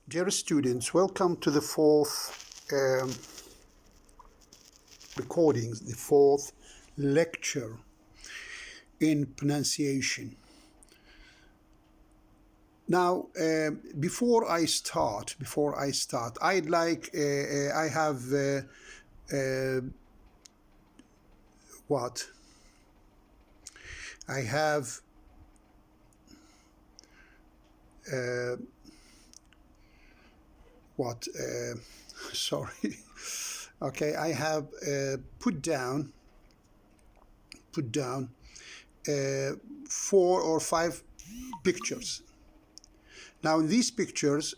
Dear students, welcome to the fourth recordings, the fourth lecture in pronunciation. Now, before I start, I'd like, I have what? I have what? Sorry. Okay, I have put down 4 or 5 pictures. Now, in these pictures,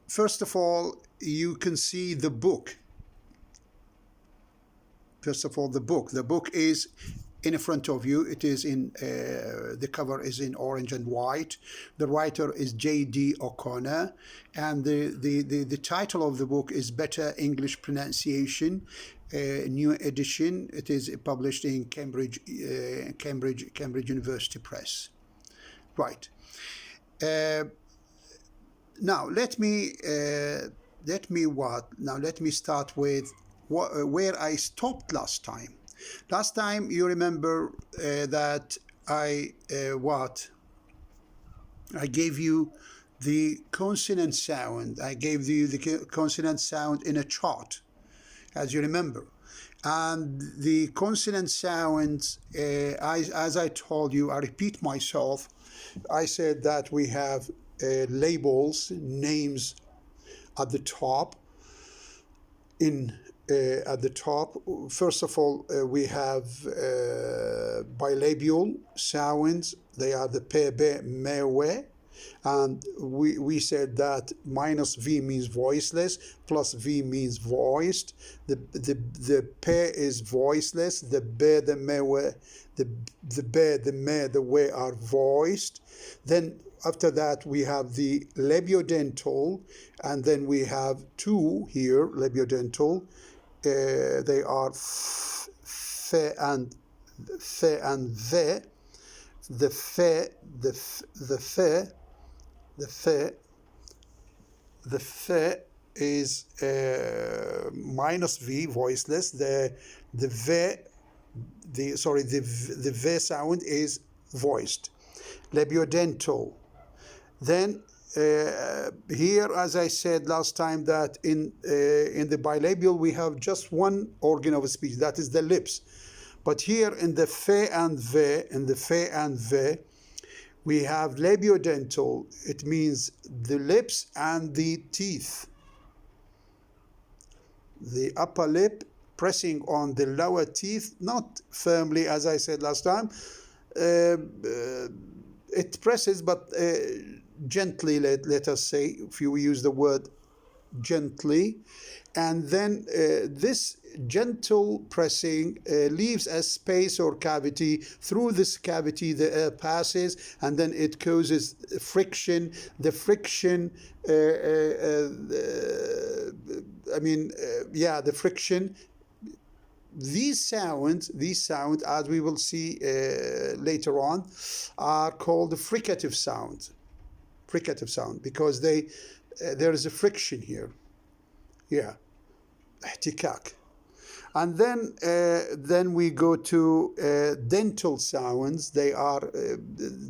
first of all, you can see the book. First of all, the book. The book is in front of you. It is in the cover is in orange and white. The writer is J.D. O'Connor, and the title of the book is Better English Pronunciation, new edition. It is published in Cambridge University Press. Right. Now let me start with where I stopped last time. Last time, you remember that I gave you the consonant sound. I gave you the consonant sound in a chart, as you remember. And the consonant sounds, as I told you, I repeat myself, I said that we have labels, names at the top. At the top, first of all, we have bilabial sounds. They are the pe, be, me, we. And we said that minus V means voiceless, plus V means voiced. The pe is voiceless. The be, the me, we, the be, the me, the we are voiced. Then after that, we have the labiodental, and then we have 2 here, labiodental. They are fe and ve. The fe is minus V, voiceless. The ve sound is voiced. Labiodental. Then here, as I said last time, that in the bilabial we have just one organ of speech, that is the lips. But here in the fe and ve, we have labiodental. It means the lips and the teeth. The upper lip pressing on the lower teeth, not firmly, as I said last time. It presses, but gently, let us say, if you use the word gently. And then this gentle pressing leaves a space or cavity. Through this cavity, the air passes, and then it causes friction. The friction, the friction. These sounds, as we will see later on, are called the fricative sound. Fricative sound, because there is a friction here. Yeah, احتكاك. And then we go to dental sounds. They are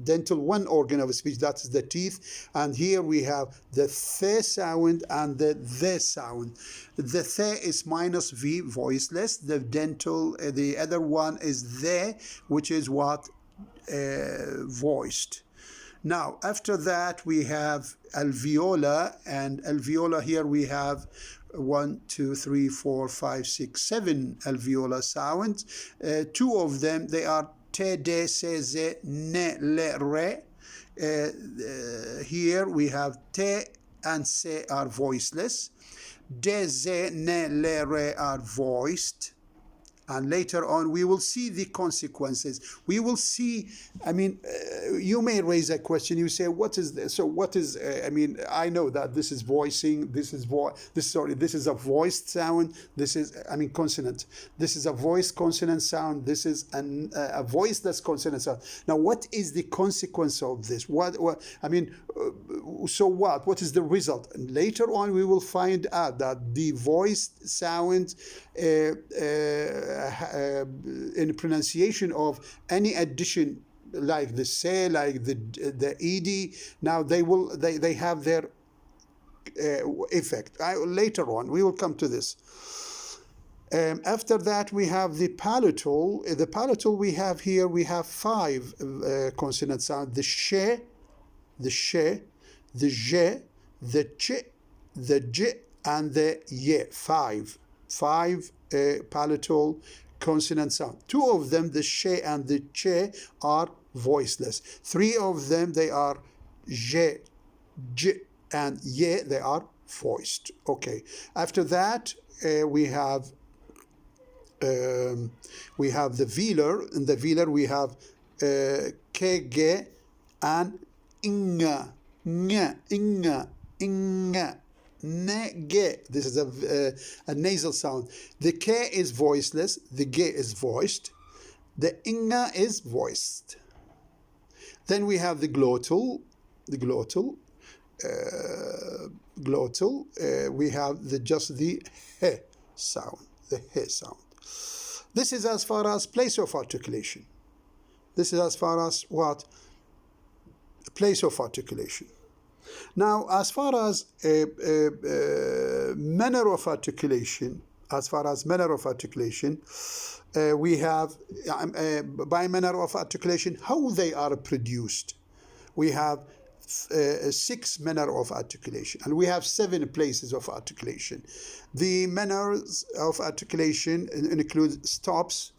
dental, one organ of speech, that is the teeth. And here we have the th sound and the sound. The th is minus V, voiceless. The dental, the other one is the, which is what? Voiced. Now, after that, we have alveolar, and alveolar here we have 1, 2, 3, 4, 5, 6, 7 alveolar sounds. 2 of them, they are te, de, se, ze, ne, le, re. Here we have te and se are voiceless. De, ze, ne, le, re are voiced. And later on, we will see the consequences. We will see, you may raise a question. You say, "What is this?" So, what is? I mean, I know that this is voicing. This is this is a voiced sound. This is, I mean, consonant. This is a voiced consonant sound. This is a voiceless consonant sound. Now, what is the consequence of this? What I mean, so what? What is the result? And later on, we will find out that the voiced sound in pronunciation of any addition, like the say, like the ed, now they have their effect. Later on we will come to this. After that, we have the palatal. The palatal we have here, we have 5 consonant sounds: the sh, the sh, the j, the ch, the j, and the ye. 5 palatal consonant sound. 2 of them, the sh and the che, are voiceless. 3 of them, they are j, j, and ye, they are voiced. Okay. After that, we have the velar. In the velar, we have ke, ge, and inga, nga, inga, inga. Ne, this is a nasal sound. The k is voiceless, the ge is voiced, the inga is voiced. Then we have the glottal, we have just the he sound, the he sound. This is as far as place of articulation. This is as far as what? Place of articulation. Now, as far as manner of articulation, we have, by manner of articulation, how they are produced. We have 6 manner of articulation, and we have 7 places of articulation. The manners of articulation include stops,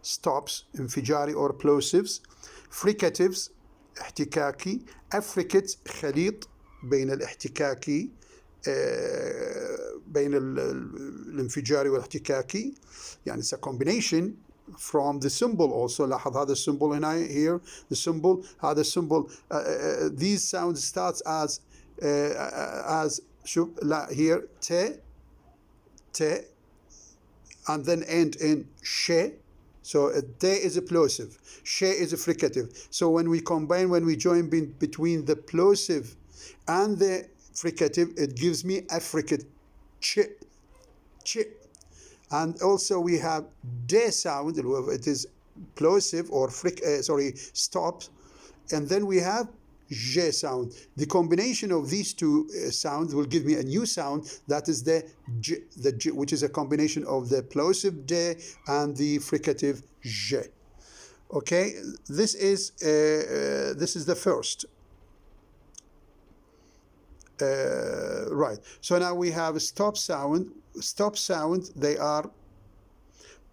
infijari or plosives, fricatives, احتكاكي, affricates, خليط بين الاحتكاكي بين الانفجاري والاحتكاكي, يعني it's a combination from the symbol also. لاحظ هذا السيمبل هنا, here the symbol, هذا السيمبل, these sounds starts as شوف لا here te, and then end in she. So te is a plosive, she is a fricative. So when we join between the plosive and the fricative, it gives me affricate, ch. And also we have de sound, it is plosive or stop, and then we have j sound. The combination of these 2 sounds will give me a new sound, that is the j, which is a combination of the plosive de and the fricative j. Okay, this is the first. Right. So now we have a stop sound. Stop sound, they are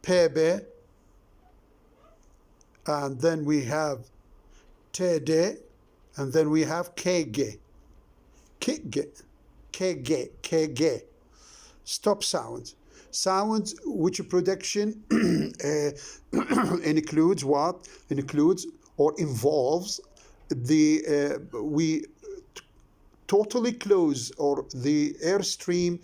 pebe, and then we have tede, and then we have kege. Stop sound. Sounds which production includes what? Includes or involves we totally close, or the airstream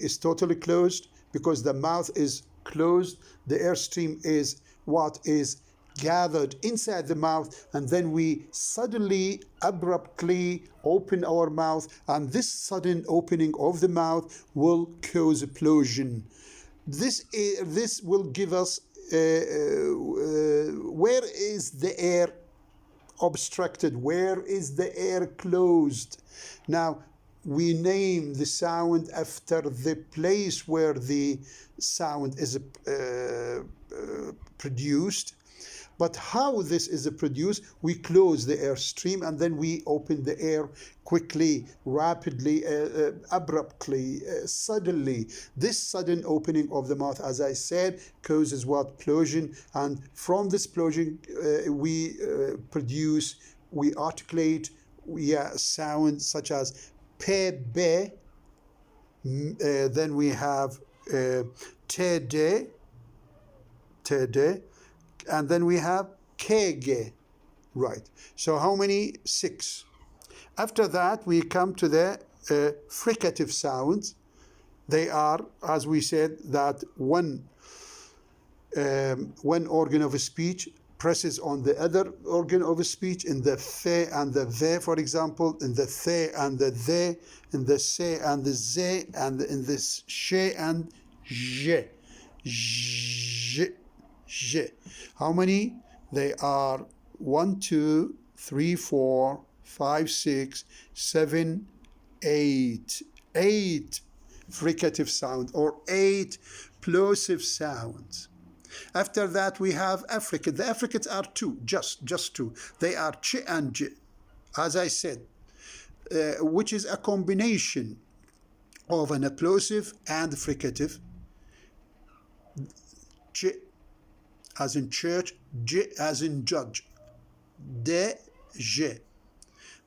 is totally closed because the mouth is closed. The airstream is what is gathered inside the mouth, and then we suddenly, abruptly open our mouth, and this sudden opening of the mouth will cause explosion. This will give us where is the air obstructed, where is the air closed. Now we name the sound after the place where the sound is produced. But how this is produced, we close the airstream and then we open the air quickly, rapidly, abruptly, suddenly. This sudden opening of the mouth, as I said, causes what? Explosion. And from this explosion, we articulate sounds such as pe, be. Then we have te, de, and then we have kege, Right. So how many? 6. After that, we come to the fricative sounds. They are, as we said, that one organ of speech presses on the other organ of speech in the th and the the, for example, in the th and the they, in the se and the ze, and in the she and je. Je. Je. How many? They are 1, 2, 3, 4, 5, 6, 7, 8. 8 fricative sound or 8 plosive sounds. After that, we have affricate. The affricates are 2, just 2. They are ch and j, as I said, which is a combination of an applosive and fricative. Ch as in church, j as in judge, de, je.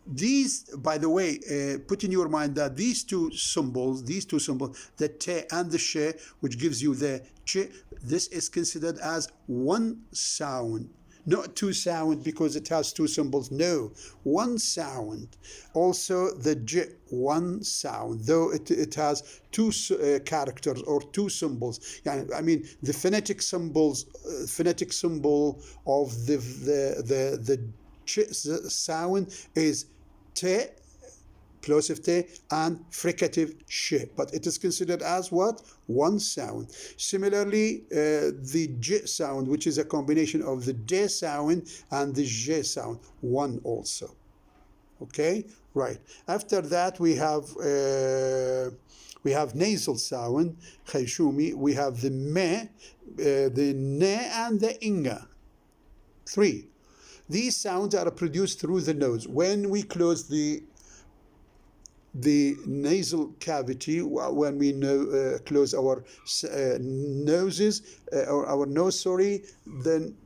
These, by the way, put in your mind that these two symbols, the te and the she, which gives you the ch, this is considered as one sound, not two sound because it has two symbols. No, one sound. Also the j, one sound, though it has two characters or two symbols. I mean, the phonetic symbol of the ch sound is te, plosive te, and fricative she, but it is considered as what? One sound. Similarly, the j sound, which is a combination of the de sound and the je sound, one also. Okay, right. After that, we have nasal sound, khayshumi. We have the me, the ne, and the inga. 3. These sounds are produced through the nose. When we close the nasal cavity, when we close our noses, or our nose, sorry, then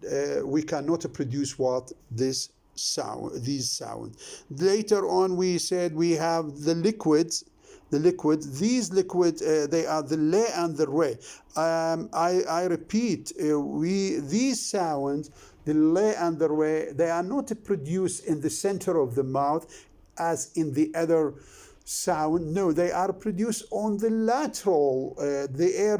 we cannot produce what? These sounds. Later on, we said we have the liquids. These liquids, they are the le and the re. I repeat, these sounds, the le and the re, they are not produced in the center of the mouth as in the other sound. No, they are produced on the lateral. The air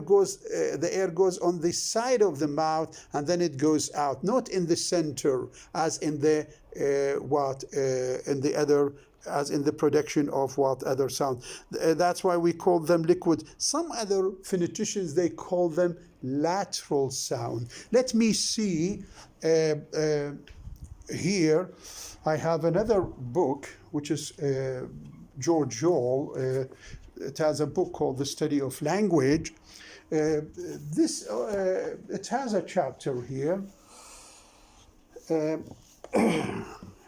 goes on the side of the mouth and then it goes out, not in the center as in the in the other, as in the production of what other sound. That's why we call them liquid. Some other phoneticians, they call them lateral sound. Let me see here. I have another book, which is George Joel. It has a book called The Study of Language. It has a chapter here.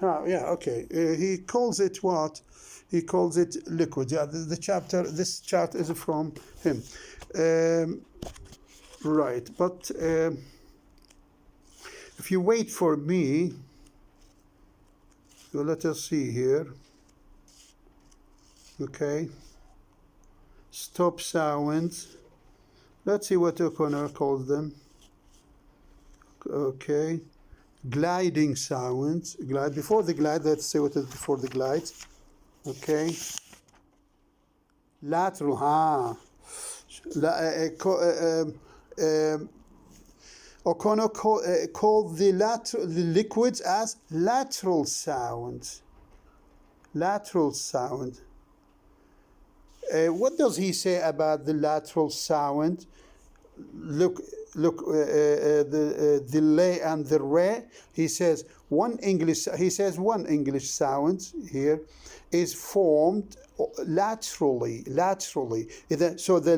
Okay. He calls it what? He calls it liquid. Yeah, this chart is from him. Right, but if you wait for me, so let us see here. Okay. Stop sounds. Let's see what O'Connor calls them. Okay. Gliding sounds. Before the glide, let's say what is before the glide. Okay. Lateral. O'Connor called the liquids as lateral sounds. Lateral sound. What does he say about the lateral sound? Look, the le and the re. He says one English sound here is formed laterally. So the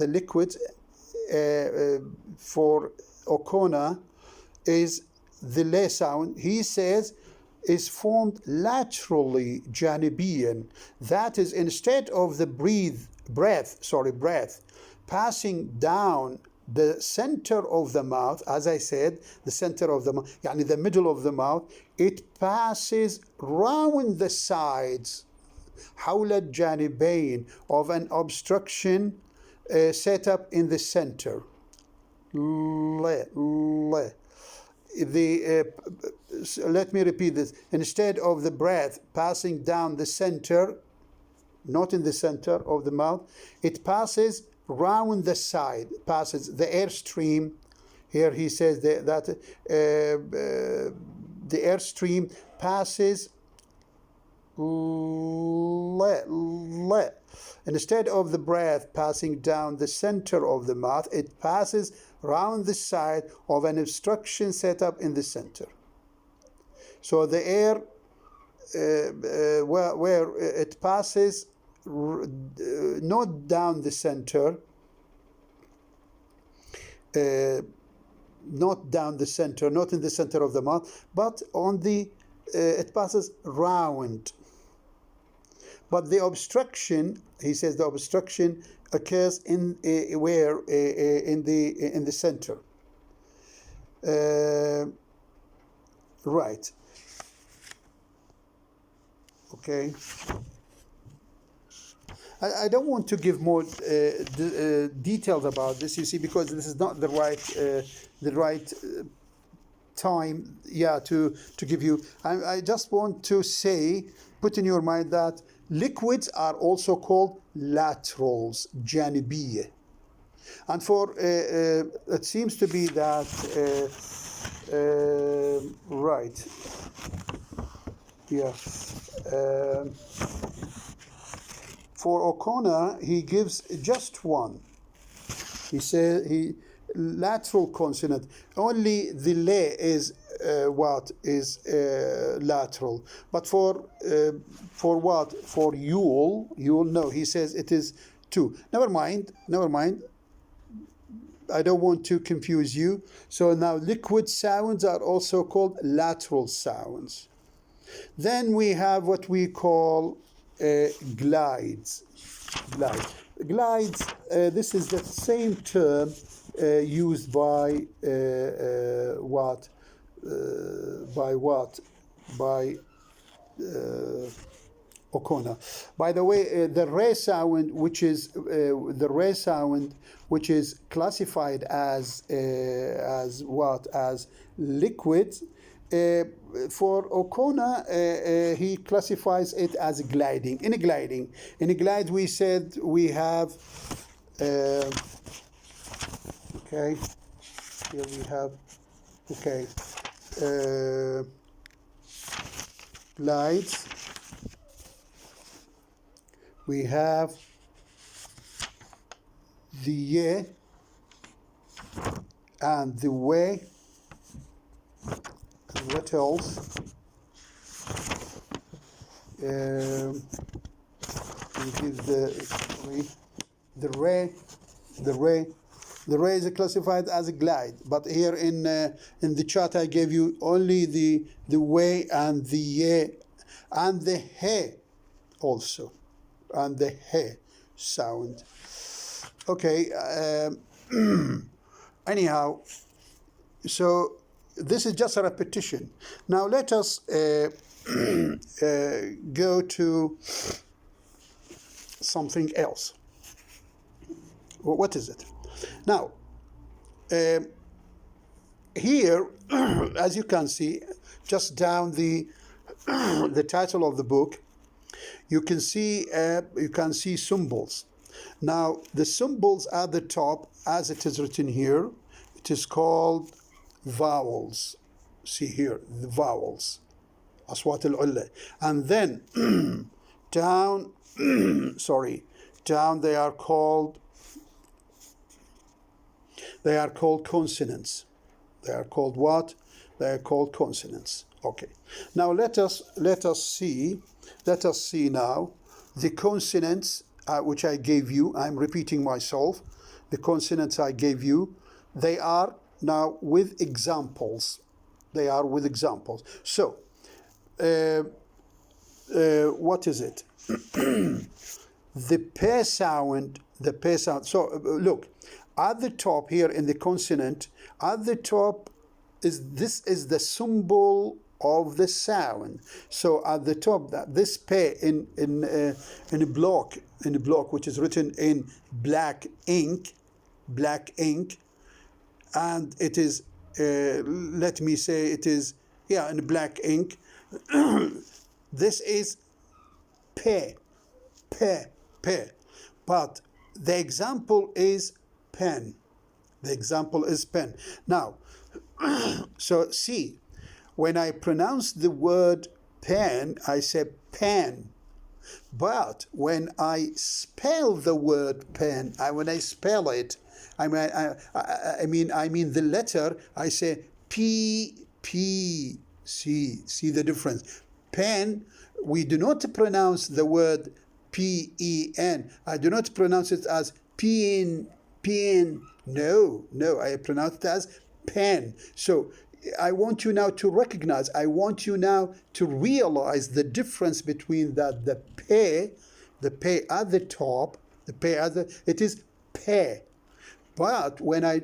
liquid for O'Connor is the le sound. He says is formed laterally, janibian. That is, instead of the breath passing down the center of the mouth, as I said, the center of the mouth, the middle of the mouth, it passes round the sides, حول الجانبين, of an obstruction set up in the center. le, le. Let me repeat this. Instead of the breath passing down the center, not in the center of the mouth, it passes round the side, passes the airstream. Here he says that the airstream passes le. Instead of the breath passing down the center of the mouth, it passes round the side of an obstruction set up in the center. So the air, where it passes not down the center, not down the center, not in the center of the mouth, but on the, it passes round. But the obstruction, he says, the obstruction occurs in where in the center. Right. Okay. I don't want to give more details about this, you see, because this is not the right time, yeah, to give you. I just want to say, put in your mind that liquids are also called laterals, janibiyya. And for it seems to be that right, yeah. For O'Connor, he gives just one. He says lateral consonant. Only the le is what is lateral. But for what? For you'll know. He says it is two. Never mind. I don't want to confuse you. So now liquid sounds are also called lateral sounds. Then we have what we call glides. Glides, this is the same term used by O'Connor. By the way, the re sound, which is classified as liquid. For O'Connor, he classifies it as gliding. In a glide, we said we have. Okay, here we have. Okay, glides. We have the ye and the way. What else? We give the re is classified as a glide, but here in the chart I gave you only the way and the ye and the he also, and the he sound. Okay. Anyhow, so this is just a repetition. Now let us go to something else. What is it? Now, here, as you can see, just down the title of the book, you can see symbols. Now, the symbols at the top, as it is written here, it is called vowels. See here, the vowels, aswat al-ulla. And then down they are called consonants. They are called what? They are called consonants. Okay. Now let us see now the consonants which I gave you. I'm repeating myself. The consonants I gave you, they are now with examples. So, what is it? The P sound. So, look, at the top here in the consonant, at the top this is the symbol of the sound. So at the top, this P in a block which is written in black ink, and it is, let me say, it is, yeah, in black ink. This is pe, pe, pe. But the example is pen. The example is pen. Now, so see, when I pronounce the word pen, I say pen. But when I spell the word pen, when I spell it, I mean the letter, I say P, P, see the difference. Pen, we do not pronounce the word P-E-N. I do not pronounce it as pen, pen. No, I pronounce it as pen. So I want you now to recognize, I want you now to realize the difference between that, the pe at the top, it is pe. But when I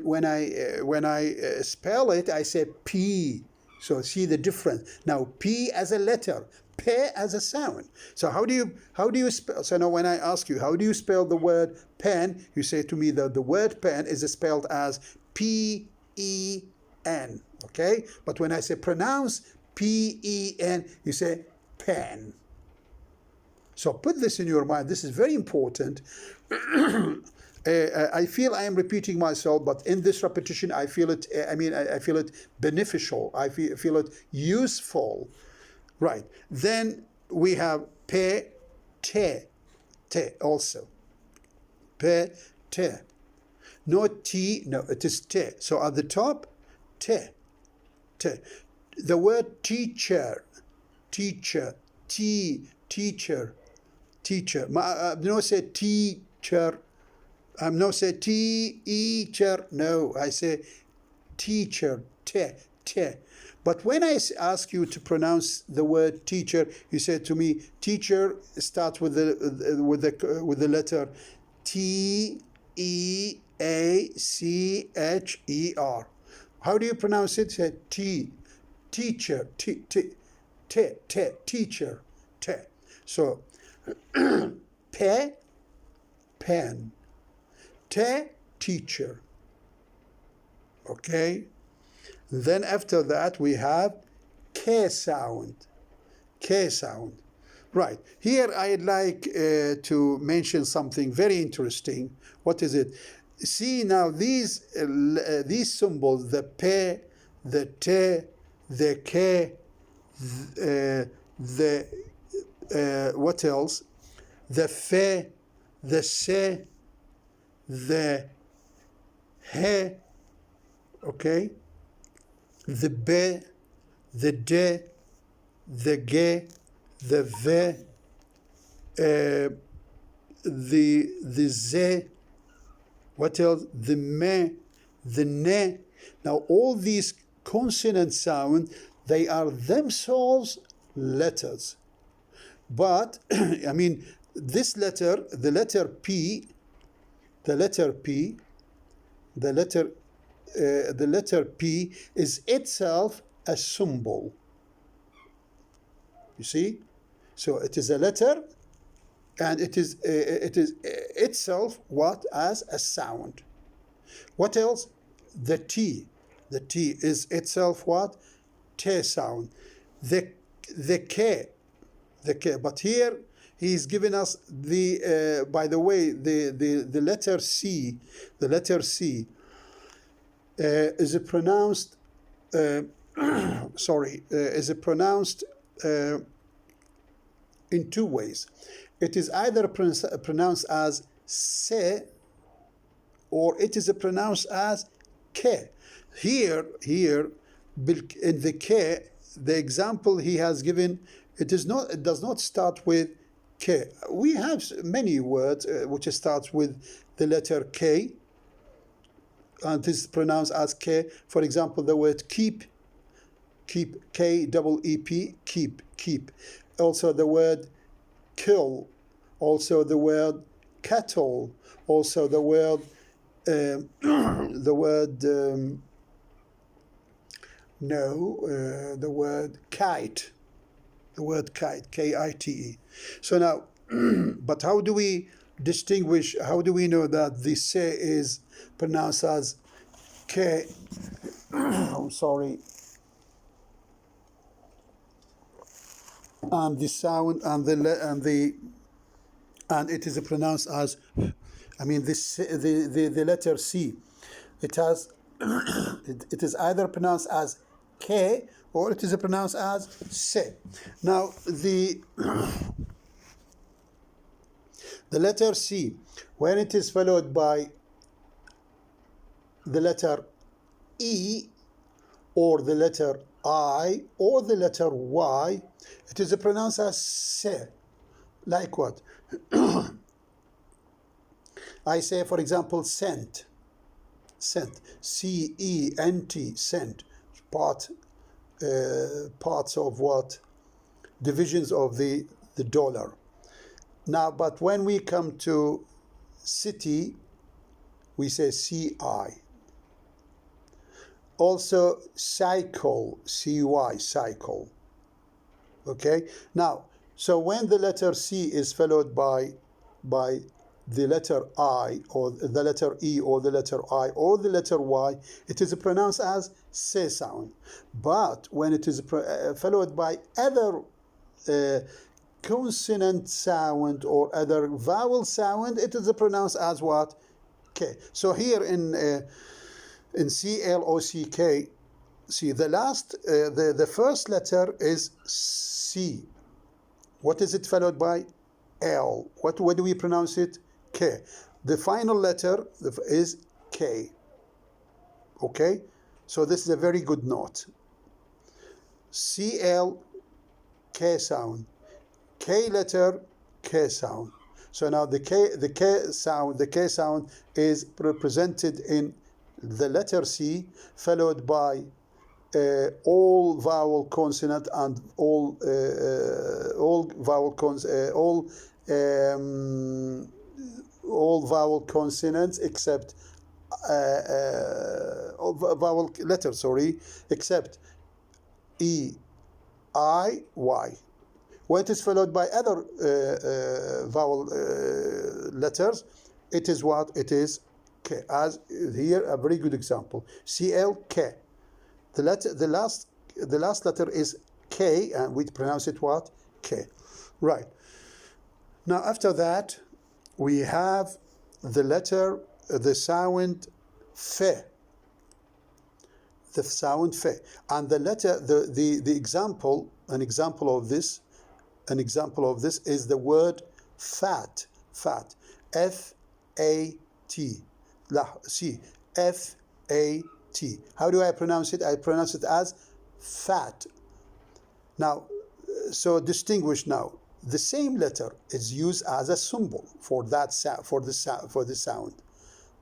spell it, I say P. So see the difference. Now P as a letter, P as a sound. So how do you spell? So now when I ask you, how do you spell the word pen? You say to me that the word pen is spelled as P-E-N. Okay? But when I say pronounce P-E-N, you say pen. So put this in your mind. This is very important. I feel I am repeating myself, but in this repetition, I feel it. I feel it beneficial. I feel it useful. Right. Then we have pe, te also. Pe, te. Not t. No, it is te. So at the top, te. The word teacher, teacher. No say teacher. I'm not say teacher. No, I say teacher. Te. But when I ask you to pronounce the word teacher, you say to me, teacher starts with the letter T-E-A-C-H-E-R. How do you pronounce it? Say T. Teacher. Teacher. Te. So pe, pen. Te, teacher. Okay? Then after that we have K sound. K sound. Right. Here I'd like to mention something very interesting. What is it? See now these symbols, the P, the T, the K, what else? The F, the S, the H, okay? The B, the D, the G, the V, the Z, what else? The Me, the Ne. Now all these consonant sounds, they are themselves letters. But, I mean, this letter, the letter P, the letter P is itself a symbol. You see? So it is a letter, and it is itself what? As a sound. What else? The T. The T is itself what? T sound. The K. The K. But here he's given us the by the way, the letter C. The letter C is pronounced is pronounced in two ways. It is either pronounced as se, or it is pronounced as ke. Here in the ke, the example he has given, it does not start with ke. We have many words which starts with the letter k, and this is pronounced as k. For example, the word keep, K-E-E-P, keep. Also the word kill, also the word cattle, also the word kite, K-I-T-E. So now, but how do we distinguish, how do we know that the se is pronounced as K. I'm sorry. And the sound and it is pronounced as, I mean, the letter C. It has it is either pronounced as K or it is pronounced as Se. Now the letter C, when it is followed by the letter E or the letter I or the letter Y, it is pronounced as Se. Like what? I say, for example, cent. Cent. C-E-N-T. Cent. Parts of what? Divisions of the dollar. Now, but when we come to city, we say C-I. Also, cycle, C-Y, cycle. Okay? Now, so when the letter C is followed by the letter I or the letter E or the letter I or the letter Y, it is pronounced as Se sound. But when it is followed by other consonant sound or other vowel sound, it is pronounced as what? K. So here in C-L-O-C-K, see the last, the first letter is C. What is it followed by? L. What do we pronounce it? K. The final letter is K. Okay? So this is a very good note. C-L, K sound. K letter, K sound. So now the K sound is represented in the letter C, followed by all vowel consonant and all vowel consonants except all vowel letters, sorry, except E, I, Y. When it is followed by other vowel letters, it is what? It is K. As here, a very good example. CL, K. The last letter is K, and we pronounce it what? K. Right. Now after that, we have the sound Fe. The sound Fe. And the letter, an example of this is the word fat. Fat. F-A-T. See, F-A-T. How do I pronounce it? I pronounce it as fat. Now, so distinguish now. The same letter is used as a symbol for that sound, for the sound.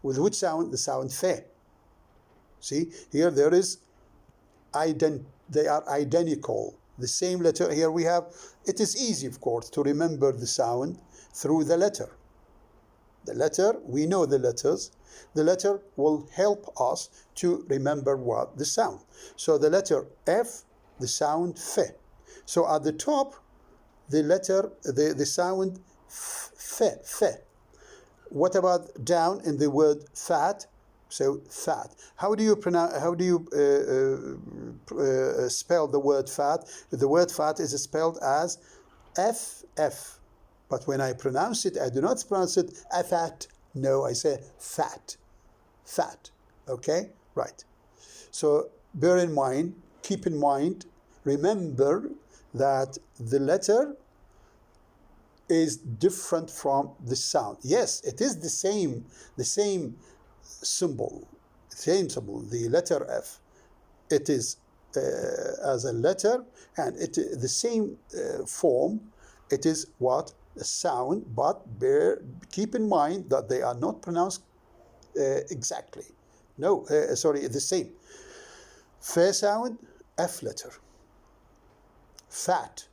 With which sound? The sound Fe. See, here there is they are identical. The same letter. Here we have, it is easy, of course, to remember the sound through the letter. The letter, we know the letters. The letter will help us to remember what? The sound. So the letter F, the sound Fe. So at the top, the letter, the sound Fe, Fe. What about down in the word fat? So fat. How do you pronounce? How do you spell the word fat? The word fat is spelled as F. But when I pronounce it, I do not pronounce it fat. No, I say fat. Fat. Okay? Right. So bear in mind, keep in mind, remember that the letter is different from the sound. Yes, it is the same symbol. The letter F. It is as a letter, and the same form. It is what? A sound, but keep in mind that they are not pronounced exactly. No, sorry, the same. Fe sound, F letter. Fat.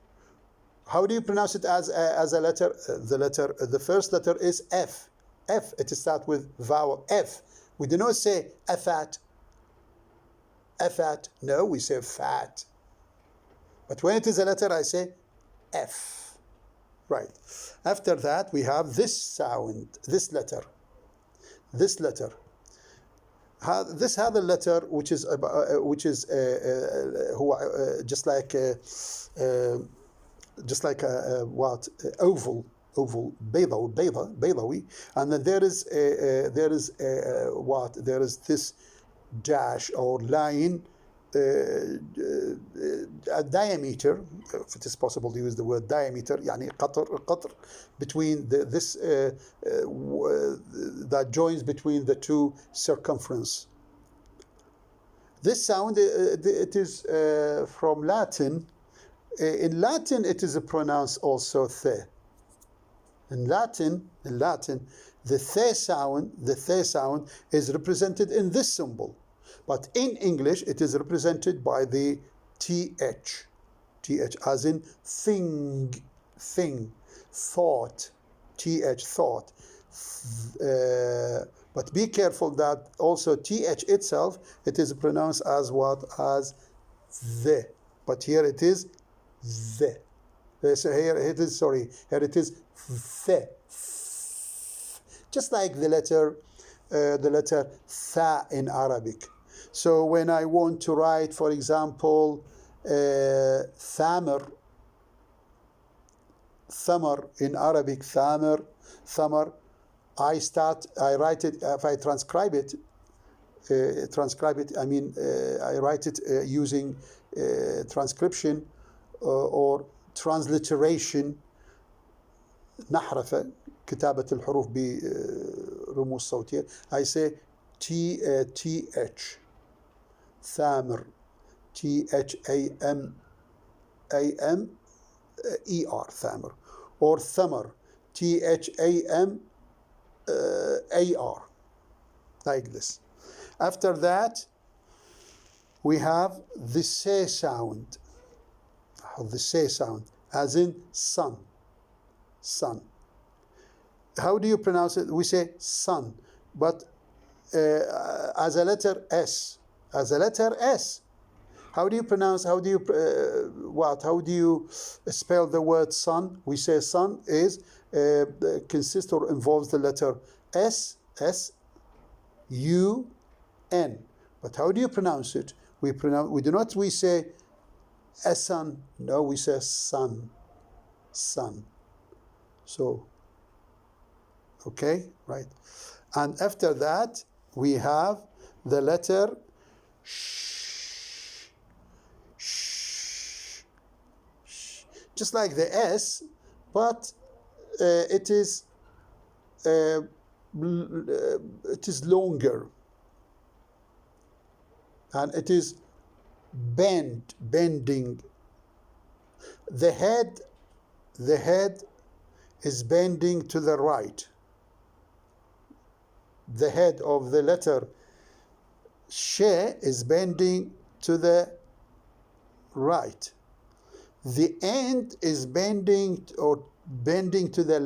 How do you pronounce it as a letter? The first letter is F. F. It starts with vowel F. We do not say afat. Afat. No, we say fat. But when it is a letter, I say F. Right. After that, we have this sound, this letter. This letter. this هذا letter which is هو just like a what oval بيضاوي, and then there is this dash or line, a diameter, if it is possible to use the word diameter, يعني قطر between this that joins between the two circumference. This sound, it is from Latin. In Latin, it is pronounced also the. In Latin, the the sound is represented in this symbol, but in English, it is represented by the th, as in thing, thought, thought. But be careful that also th itself, it is pronounced as what? As the. But here it is the. So here it is the. Just like the letter tha in Arabic. So when I want to write, for example, thamar in Arabic, thamar, I write it, if I transcribe it, I mean, I write it using transcription or transliteration, نحرفة كتابة الحروف برموز صوتية. I say th, thamr, thamer, thamr, or thamar, thamar, like this. After that, we have the se sound, as in sun. How do you pronounce it? We say sun, but as a letter S. How do you pronounce? How do you spell the word sun? We say sun is consists or involves the letter S, U, N. But how do you pronounce it? We do not say a sun. No, we say sun. So, okay, right. And after that, we have the letter sh. Just like the S, but it is longer, and it is bending. The head is bending to the right. The head of the letter she is bending to the right. The end is bending to the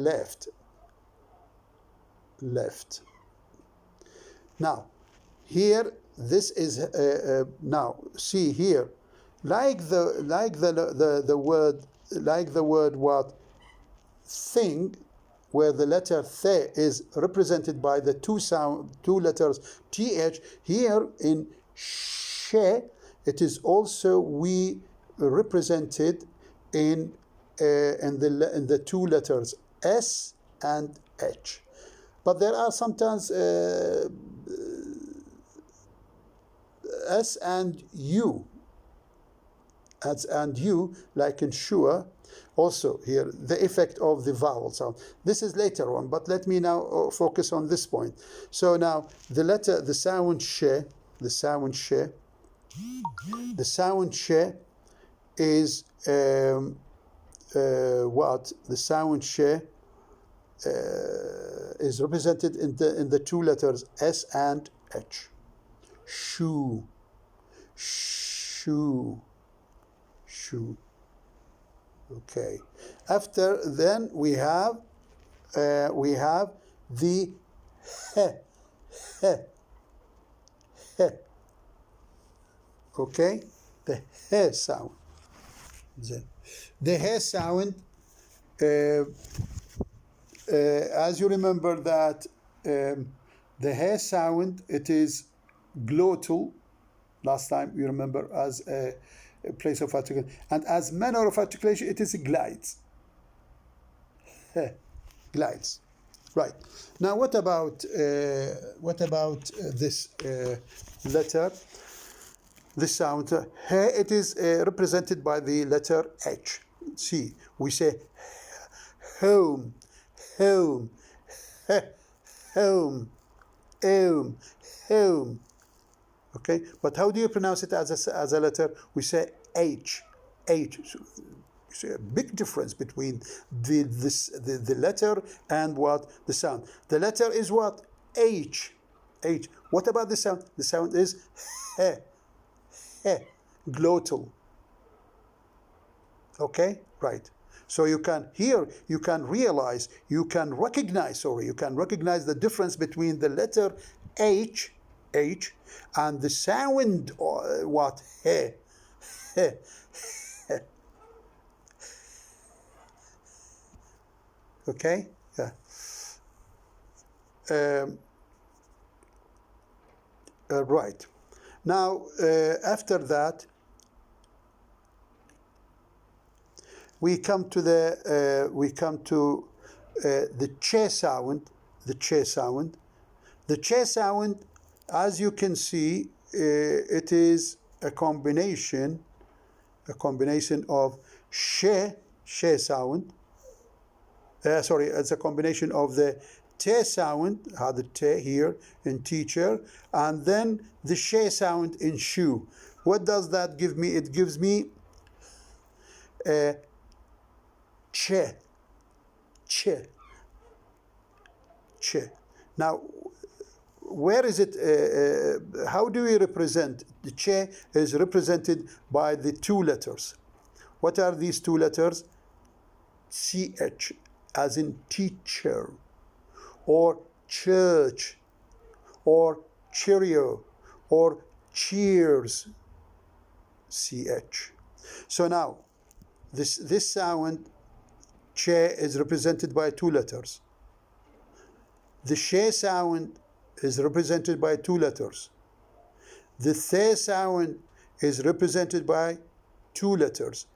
left. Now, here this is now see here, like the word what thing, where the letter th is represented by the two letters th. Here in she, it is also represented in the two letters S and H. But there are sometimes S and U, like in sure. Also here, the effect of the vowel sound. This is later on, but let me now focus on this point. So now the sound she is what? The sound she is represented in the two letters S and H. Shoe. Okay. After then we have the he. Okay, the he sound. The he sound. As you remember that the he sound, it is glottal, last time you remember, as a place of articulation, and as manner of articulation it is glides. Glides. Right. Now what about this letter, this sound? Here it is represented by the letter H. See, we say home, home, home, home, home. Okay, but how do you pronounce it as a letter? We say H, H. So, you see a big difference between the letter and what the sound. The letter is what? H, H. What about the sound? The sound is he, he, glottal. Okay, right. So you can here, you can realize, you can recognize the difference between the letter H, H, and the sound what? He, he, he. Okay, yeah. Right. Now after that, we come to the che sound. The che sound. The che sound, as you can see, it is a combination of she sound. Sorry, it's a combination of the te sound, the te here in teacher, and then the she sound in shoe. What does that give me? It gives me che, che, che. Now, where is it? How do we represent? The che is represented by the two letters. What are these two letters? CH, as in teacher, or church, or cheerio, or cheers. CH. So now, this sound, che, is represented by two letters. The she sound is represented by two letters. The the sound is represented by two letters.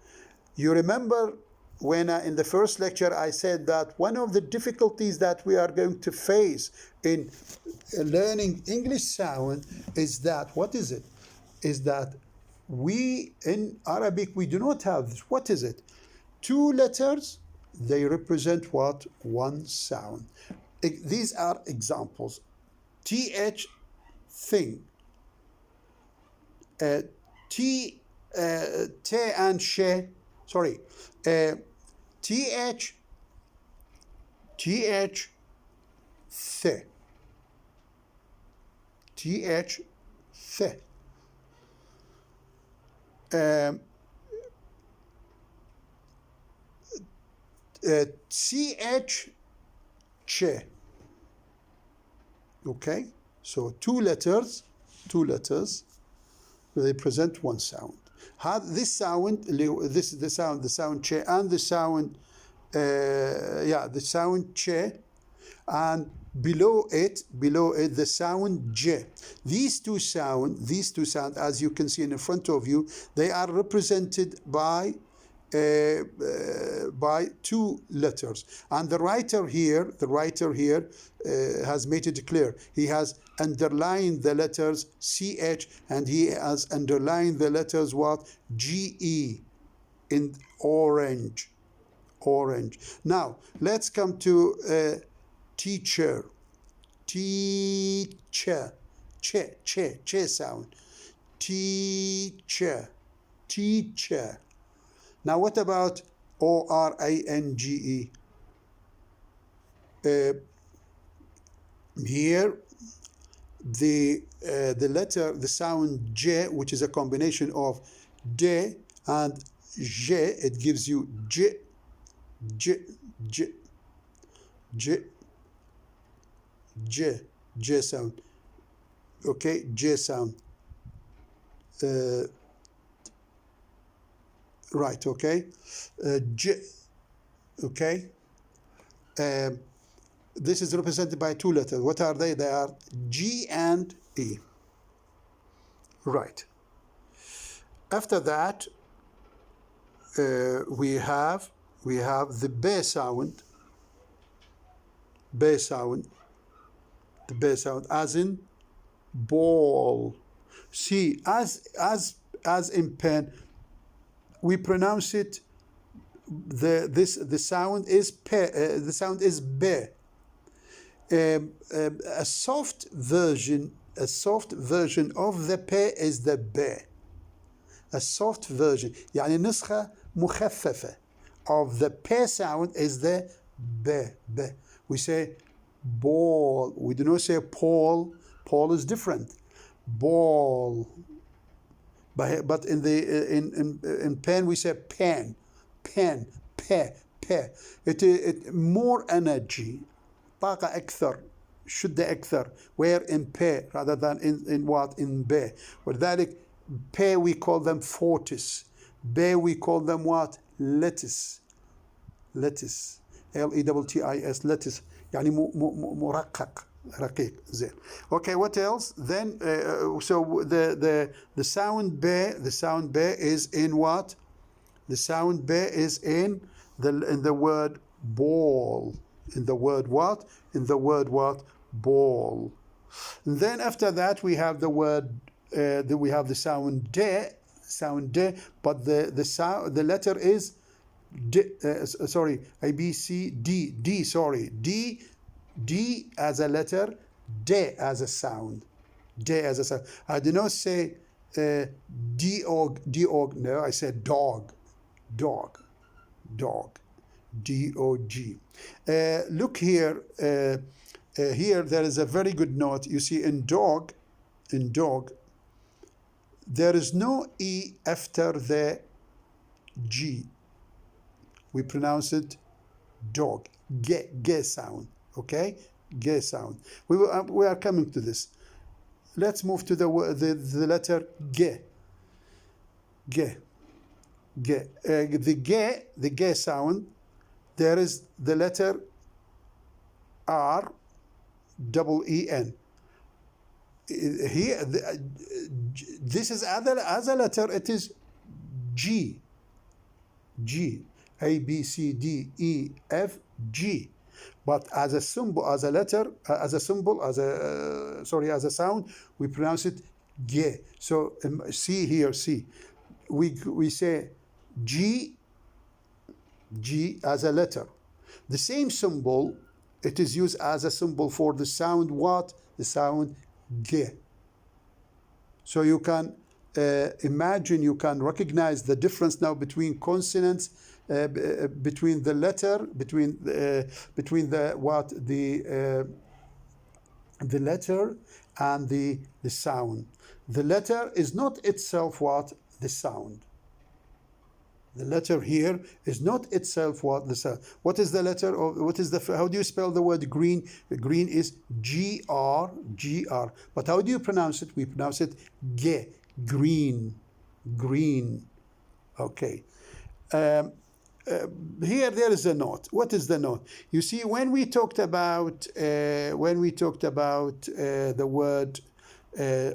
You remember when in the first lecture I said that one of the difficulties that we are going to face in learning English sound is that, what is it? Is that we in Arabic, we do not have this. What is it? Two letters, they represent what? One sound. These are examples. TH, thing. T and she, sorry. TH, the. TH, the. CH, che. Okay, so two letters, they present one sound. This sound, this is the sound che, and the sound, the sound che, and below it, the sound j. These two sounds, as you can see in front of you, they are represented by two letters. And the writer here has made it clear. He has underlined the letters CH, and he has underlined the letters what? GE in orange. Now let's come to teacher. Teacher. Che sound. Teacher. Now what about ORANGE? Here the letter, the sound J, which is a combination of D and J, it gives you J sound. Okay, J sound. Right, okay. J, okay. This is represented by two letters. What are they? They are G and E. Right. After that, we have the B sound. B sound. The B sound, as in ball. See, as in pen, we pronounce it. The sound is pe. The sound is B. A soft version of the P is the B. A soft version, يعني نسخة مخففة of the P sound is the B. B. We say ball. We do not say Paul. Paul is different. Ball. But in pen we say pen, pen, pe, pe. It more energy. طاقة أكثر. شدة أكثر. Where in pe rather than in what? In be. ولذلك pe we call them fortis. Be we call them what? Lettuce. Lettuce. Lettuce. lettuce. يعني مرقق. رقيق. زين. Okay, what else? Then so the sound be, is in what? The sound be is in the word ball. In the word what? In the word what? Ball. And then after that we have the word we have the sound de, but the letter is D, sorry, A, B, C, D, sorry, D as a letter, D as a sound, D as a sound. I do not say D-og, no, I said dog, dog, D-O-G. Look here, here there is a very good note. You see in dog, there is no E after the G. We pronounce it dog, ge sound, okay? Ge sound. We are coming to this. Let's move to the letter ge. The ge sound, there is the letter R, double E-N. Here, this is as a letter, it is G. A, B, C, D, E, F, G. But as a symbol, as a letter, as a sound, we pronounce it ge. So see here, see. We say G as a letter. The same symbol, it is used as a symbol for the sound what? The sound ge. So you can imagine, you can recognize the difference now between consonants, between the letter, between the letter and the sound. The letter is not itself what? The sound. The letter here is not itself what? The sound. What is the letter? Or what is the? How do you spell the word green? Green is G-R. But how do you pronounce it? We pronounce it ge. Green. Okay. Here there is a note. What is the note? You see, when we talked about the word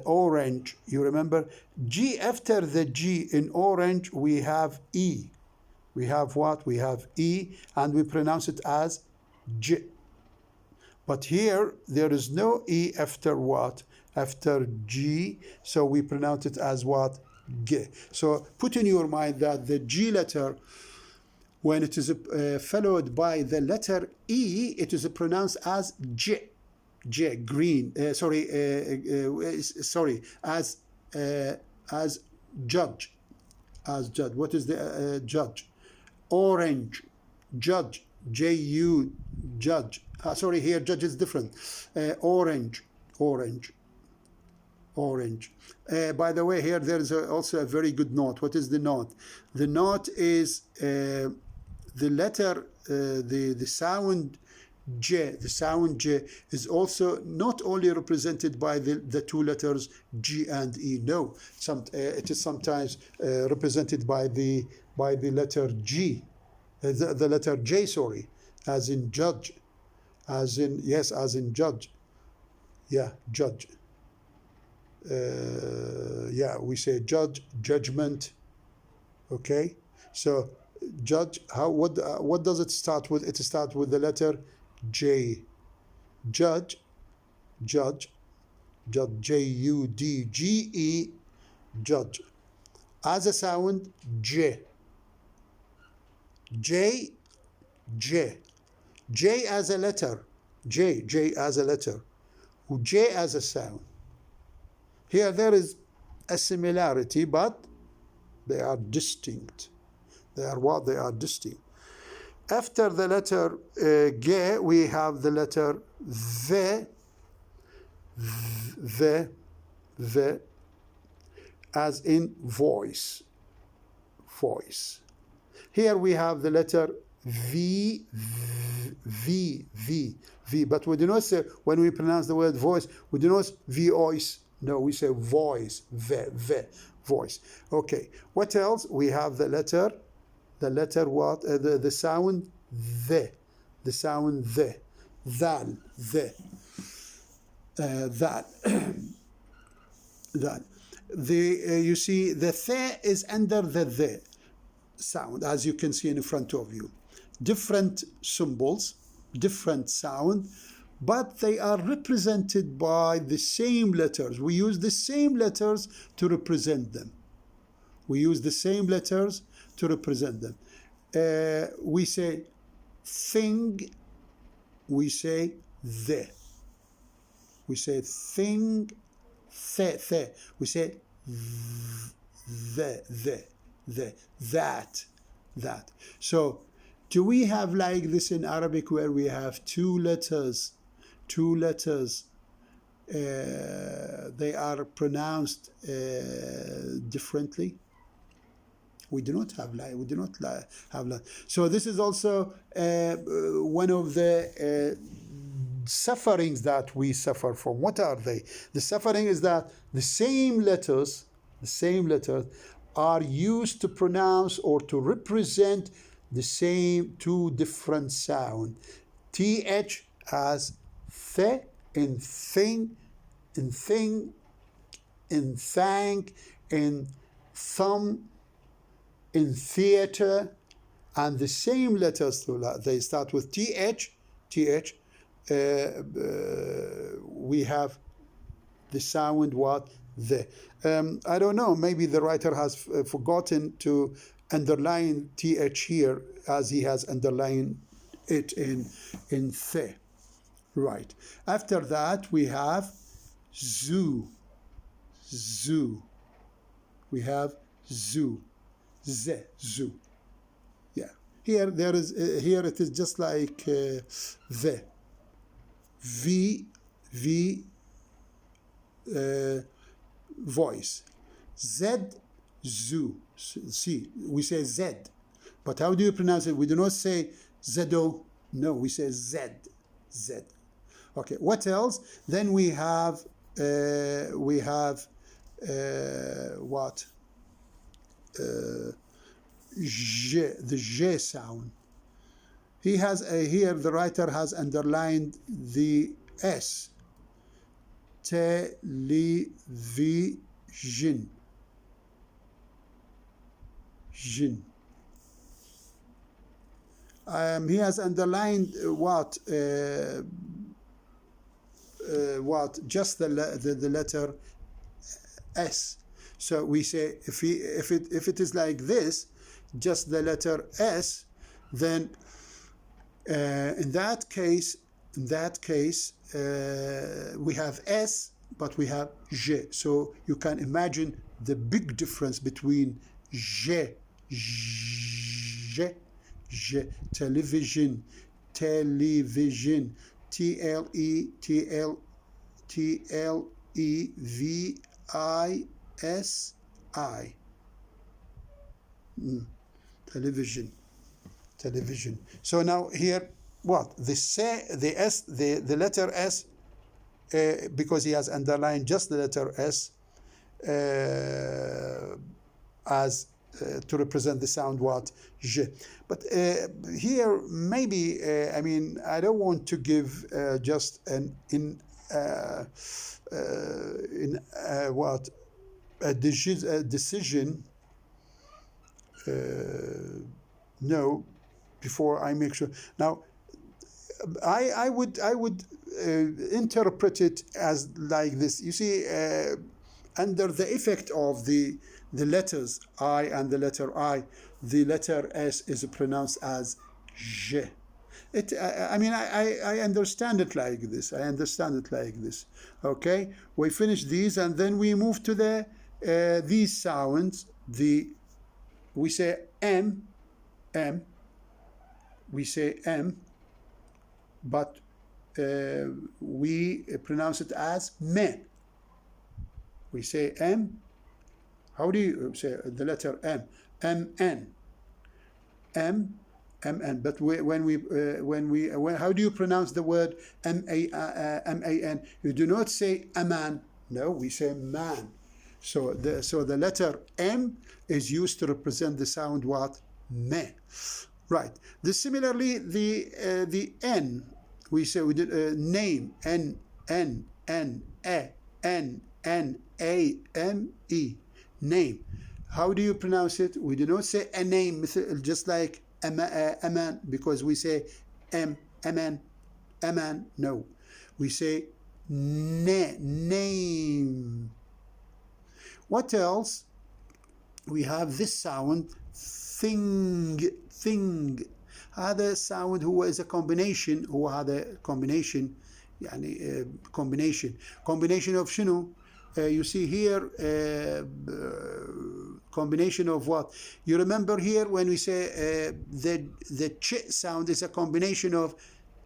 orange, you remember G, after the G in orange we have E. We have what? We have E, and we pronounce it as J. But here there is no E after what? After G, so we pronounce it as what? G. So put in your mind that the G letter, when it is followed by the letter E, it is pronounced as J. Green. As judge. As judge. What is the judge? Orange. Judge. J-U. Judge. Sorry, here judge is different. Orange. By the way, here there is also a very good note. What is the note? The note is the letter, the sound J. The sound J is also not only represented by the two letters G and E. No, it is sometimes represented by the letter G, the letter J. Sorry, as in judge, as in judge. Yeah, judge. Yeah, we say judge, judgment. Okay, so judge. What does it start with? It starts with the letter J. Judge, judge, judge. Judge. Judge. As a sound, J. J. J. J as a letter. J as a letter. J as a sound. Here there is a similarity, but they are distinct. They are what? They are distinct. After the letter G, we have the letter V, V, as in voice, voice. Here we have the letter V, but we do not say, when we pronounce the word voice, we do not voice. No, we say voice, voice. Okay, what else? We have the letter what? The sound the sound the, that, that. That. You see, the th is under the sound, as you can see in front of you. Different symbols, different sound, but they are represented by the same letters. We use the same letters to represent them. We use the same letters to represent them. We say thing, we say the. We say thing, the. We say the, that. So, do we have like this in Arabic where we have two letters, they are pronounced differently? We do not have like, have like. So this is also one of the sufferings that we suffer from. What are they? The suffering is that the same letters are used to pronounce or to represent the same two different sound. TH as th in thing, in thank, in thumb, in theater, and the same letters, they start with TH. We have the sound what? The. I don't know, maybe the writer has forgotten to underline TH here as he has underlined it in the. Right. After that we have zoo. We have zoo. Zoo. Yeah. Here there is here it is just like the. V voice. Z zoo. See, we say Z, but how do you pronounce it? We do not say Zedo. No, we say Z. Okay. What else? Then we have what? J, the J sound. He has here the writer has underlined the S. Television. He has underlined what? Just the letter S. So we say if it is like this, just the letter S, then in that case we have S, but we have J. So you can imagine the big difference between J, television, TLEVISI, television. So now here, what? The letter S, because he has underlined just the letter S as to represent the sound what? J. But here maybe, I mean, I don't want to give just an what a decision. No, before I make sure. Now, I would interpret it as like this. You see, under the effect of the letters I and the letter I, the letter S is pronounced as J. I mean, I understand it like this. I understand it like this. Okay, we finish these and then we move to the these sounds. We say M, M. We say M, but we pronounce it as me. We say M. How do you say the letter M? M-N. M, M-N. But how do you pronounce the word M-A-N? You do not say aman. No, we say man. So the letter M is used to represent the sound what? Me. Right. Similarly, the N, we say we did name, N, N, N, E, N, N, A, M, E, name. How do you pronounce it? We do not say a name, just like a man, because we say M, aman, aman. No, we say name. What else? We have this sound, thing. هذا sound هو is a combination. هو هذا combination يعني combination of شنو? You see here combination of what? You remember here when we say the ch sound is a combination of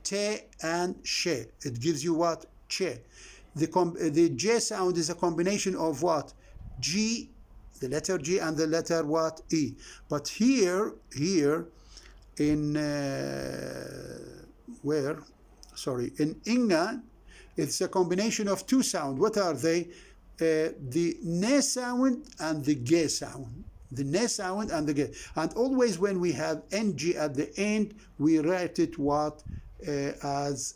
te and she. It gives you what? Che. The j sound is a combination of what? G, the letter G, and the letter what? E. But here in in Inga, it's a combination of two sounds. What are they? The ne sound and the ge sound. The ne sound and the ge. And always when we have ng at the end, we write it what? As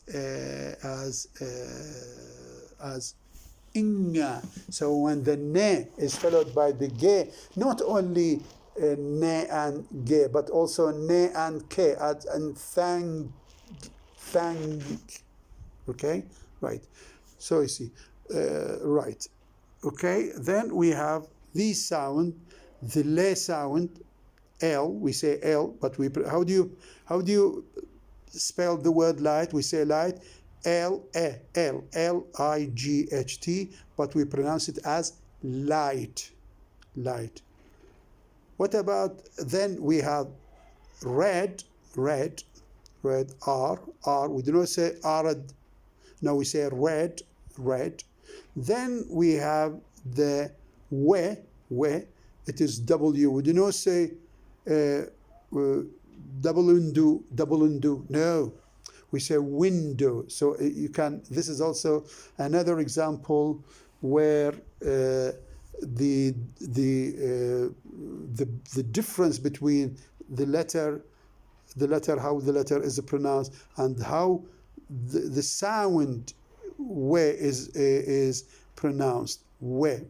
Inga. So when the ne is followed by the ge, not only ne and ge, but also ne and ke, and thang. Okay, right. So you see, right. Okay, then we have this sound, the le sound, L. We say L, but how do you spell the word light? We say light. L-I-G-H-T, but we pronounce it as light. What about then we have red, R. We do not say arad. No, we say red. Then we have the we. It is W. We do not say double undo. No. We say window. So you can. This is also another example where the difference between the letter, how the letter is pronounced, and how the sound we is pronounced. We.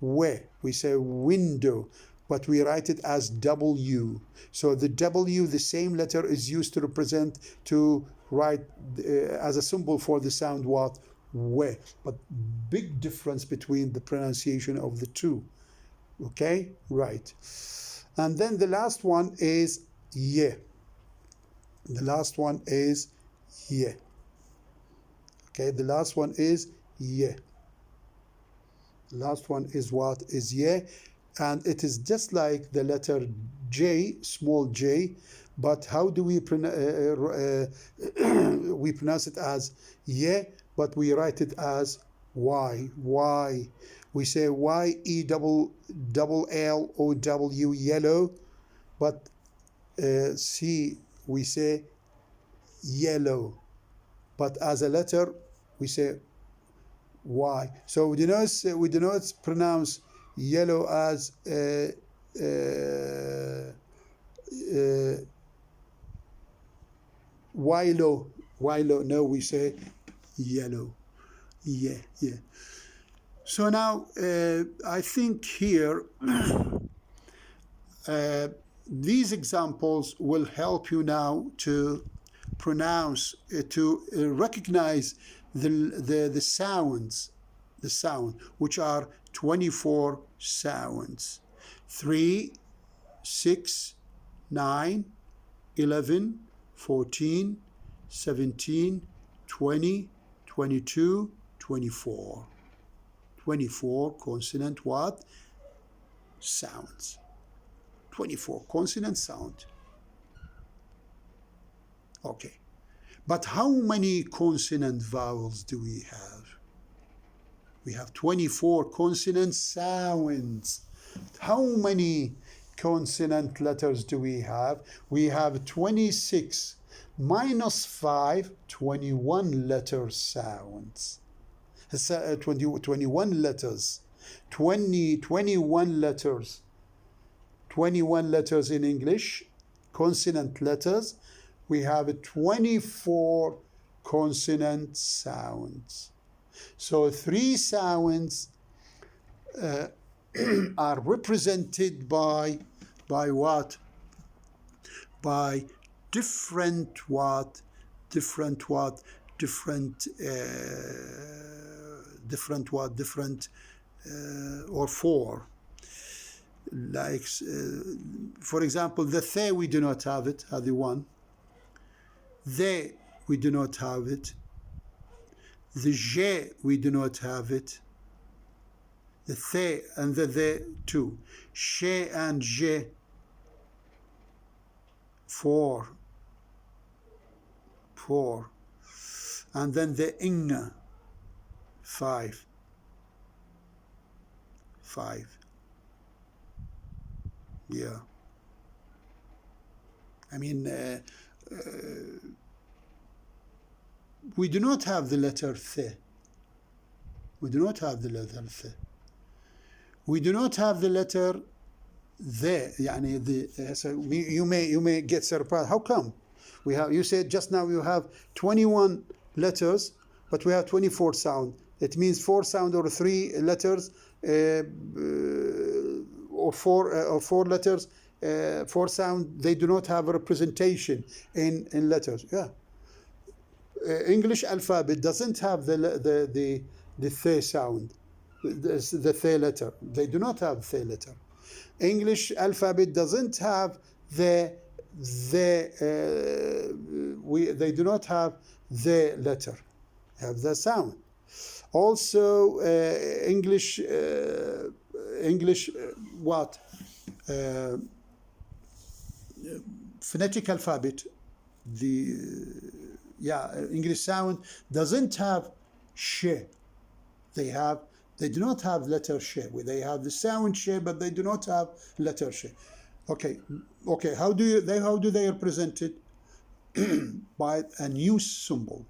We say window, but we write it as W. So the W, the same letter, is used to represent, to write as a symbol for the sound what? We. But big difference between the pronunciation of the two. Okay, right. And then the last one is ye. Okay, the last one is ye. The last one is what? Is ye. And it is just like the letter J, small j, but how do we pronounce we pronounce it as ye, but we write it as Y. We say Y-E-double-L-O-W, yellow, but C, we say yellow, but as a letter we say Y. So we do not pronounce yellow as Wilo. No, we say yellow. Yeah, yeah. So now I think here these examples will help you now to pronounce, to recognize the sounds, the sound, which are 24 sounds: 3, 6, 9, 11, 14, 17, 20, 22, 24. 24 consonant what? Sounds. 24 consonant sound. Okay. But how many consonant vowels do we have? We have 24 consonant sounds. How many consonant letters do we have? We have 26 minus 5, 21 letter sounds. 21 letters. 21 letters. 21 letters in English, consonant letters. We have 24 consonant sounds. So 3 sounds are represented by what? By different what? Different what? Different what? Different or 4. Like, for example, the th we do not have it, هذه 1. The we do not have it. The j we do not have it. The th and the 2. She and j 4. And then the ing 5. Yeah. I mean, we do not have the letter th. We do not have the letter th. We do not have the letter the. يعني the. So you may get surprised. How come? We have. You said just now you have 21 letters, but we have 24 sound. It means 4 sound or 3 letters, or 4 letters, 4 sound. They do not have a representation in letters. Yeah. English alphabet doesn't have the th sound, the th letter. They do not have th letter. English alphabet doesn't have they do not have the letter. Have the sound. Also, English what? Phonetic alphabet. English sound doesn't have sh. They do not have letter sh. They have the sound sh, but they do not have letter sh. Okay. How do they represent it? By a new symbol.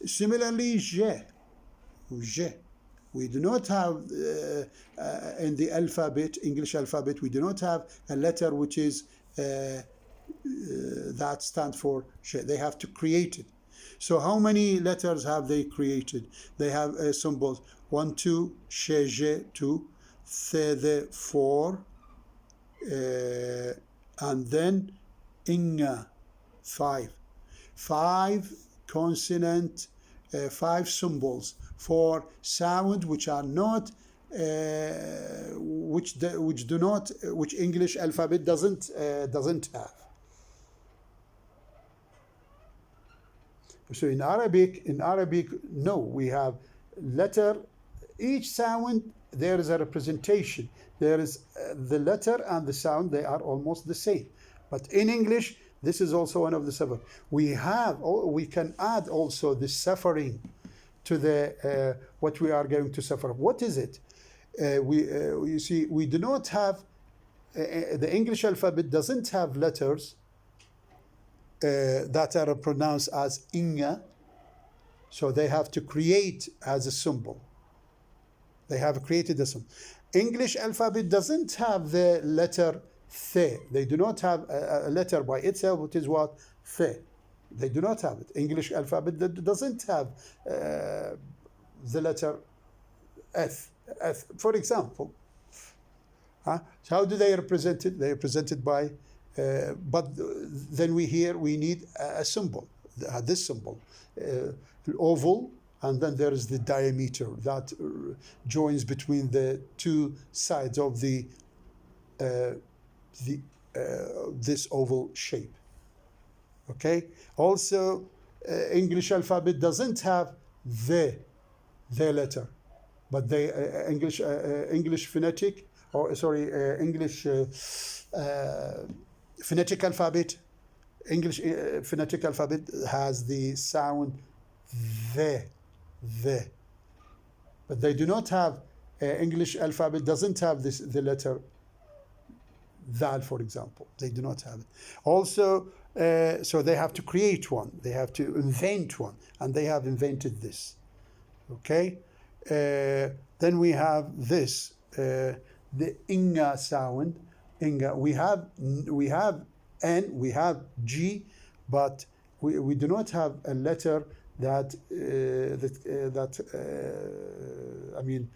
Similarly, j. We do not have in the alphabet, English alphabet, we do not have a letter which is that stands for sh. They have to create it. So how many letters have they created? They have symbols 1, 2, sh, j, 2, th, the, 4, and then ing, 5. 5 consonant, 5 symbols for sound which are not which English alphabet doesn't have. So in Arabic, no, we have letter. Each sound there is a representation. There is the letter and the sound. They are almost the same. But in English, this is also one of the 7. We can add also the suffering to the what we are going to suffer. What is it? You see, we do not have the English alphabet doesn't have letters that are pronounced as inga, so they have to create as a symbol. They have created a symbol. English alphabet doesn't have the letter th. They do not have a letter by itself, which is what? Th. They do not have it. English alphabet that doesn't have the letter F. For example, so how do they represent it? They represent it by, but then we need a symbol, this symbol, oval, and then there is the diameter that joins between the two sides of this oval shape. Okay. Also, English alphabet doesn't have the letter, but English phonetic, or sorry, English phonetic alphabet. English phonetic alphabet has the sound the, but they do not have. English alphabet doesn't have the letter Val, for example. They do not have it. Also, so they have to create one. They have to invent one, and they have invented this. Okay. Then we have this, the Inga sound. Inga. We have N. We have G, but we do not have a letter that I mean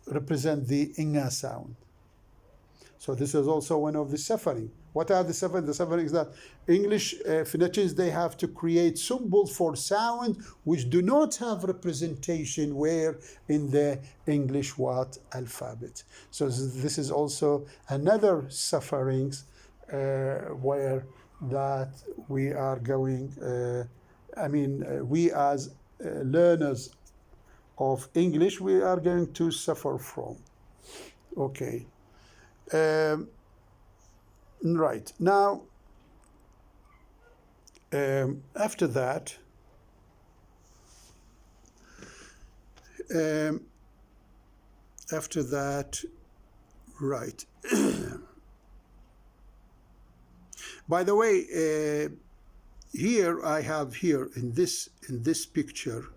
represent the Inga sound. So this is also one of the suffering. What are the suffering? The suffering is that English phonetics, they have to create symbols for sound which do not have representation where in the English what alphabet. So this is also another sufferings where that we are going, we as learners of English, we are going to suffer from. Okay. Right. Now, after that, right. By the way, here I have here in this picture,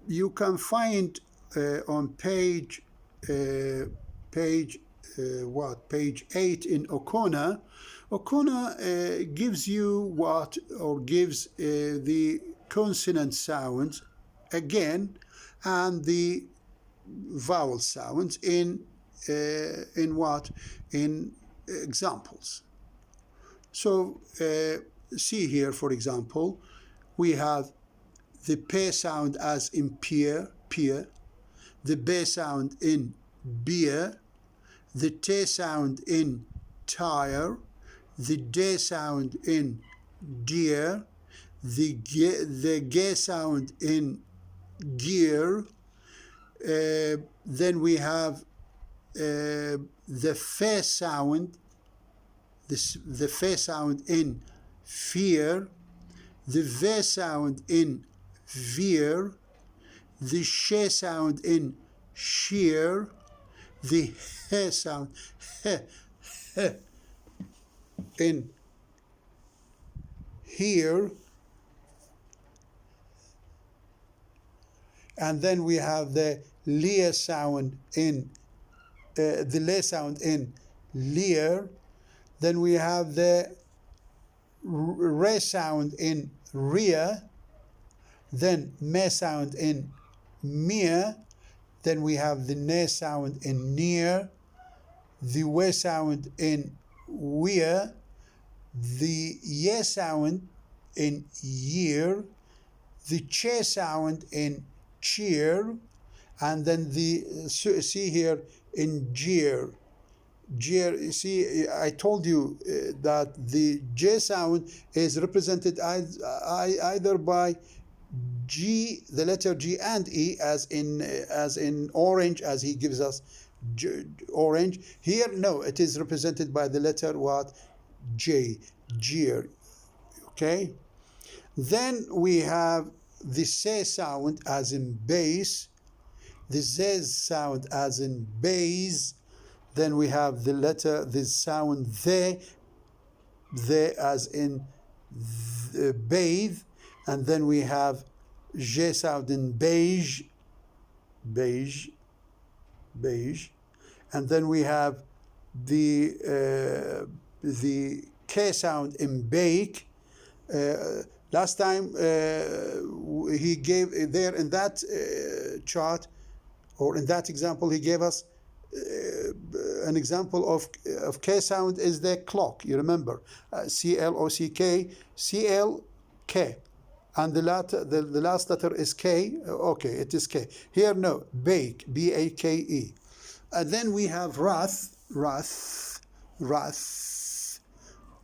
you can find on page 8 in Okona. Okona gives you gives the consonant sounds again and the vowel sounds in examples. So see here, for example, we have the P sound as in peer, the B sound in beer, the T sound in tire, the D sound in deer, the G sound in gear. Then we have the F sound, the F sound in fear, the V sound in veer, the Sh sound in sheer, the H sound in here, and then we have the Lia sound in leer. Then we have the Re sound in rear, then Me sound in mere, then we have the Ne sound in near, the We sound in weir, the Ye sound in year, the Che sound in cheer, and then the see here in jeer. Jeer, you see, I told you that the J sound is represented either by G, the letter G and E, as in orange, as he gives us orange. Here, no, it is represented by the letter what? J, jeer. Okay. Then we have the Se sound as in bass, the Z sound as in bass. Then we have the sound the as in bathe, and then we have J sound in beige, and then we have the K sound in bake. Last time he gave there in that chart, or in that example, he gave us an example of K sound is the clock. You remember, CLOCK, CLK, and the last letter is K. Okay, it is K. Here, no, bake, BAKE. And then we have wrath,